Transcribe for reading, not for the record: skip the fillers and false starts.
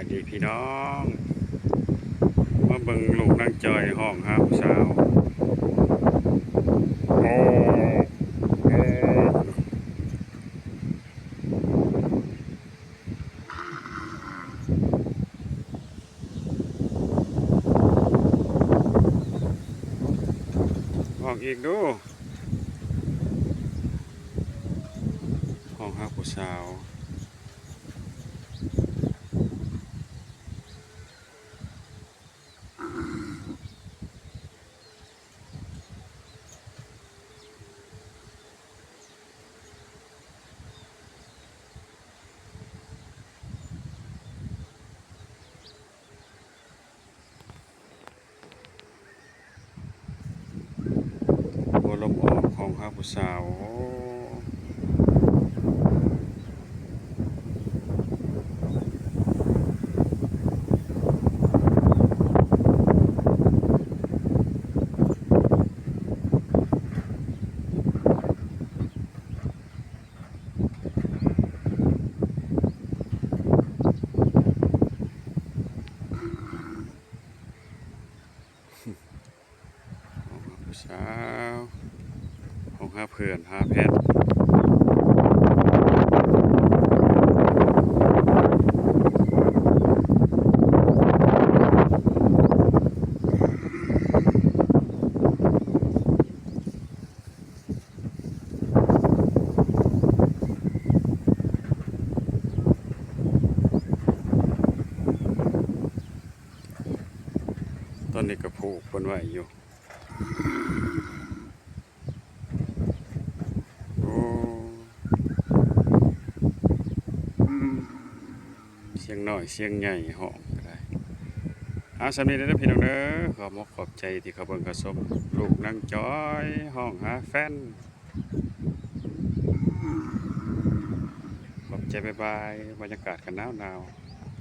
ายดีพี่น้องมาเบิ่งลูกนางจอยห้องหาผู้สาวโอ้โอ้ห้องอีกดูห้องหาผู้สาวบัวลมออกห้องหาผู้สาวโอ้ผู้สาวห้องหาเพื่อนหาแพทย์ตอนนี้ก็ผูกคนไว้อยู่โอ้เสียงน้อยเสียงใหญ่ห้องก็ได้สำนีได้อพี่น้องเด้อขอบใจที่เขาเบิ่งกระสมลูกนางจอยห้องหาแฟนขอบใจบ๊ายบายบรรยากาศกันหนาว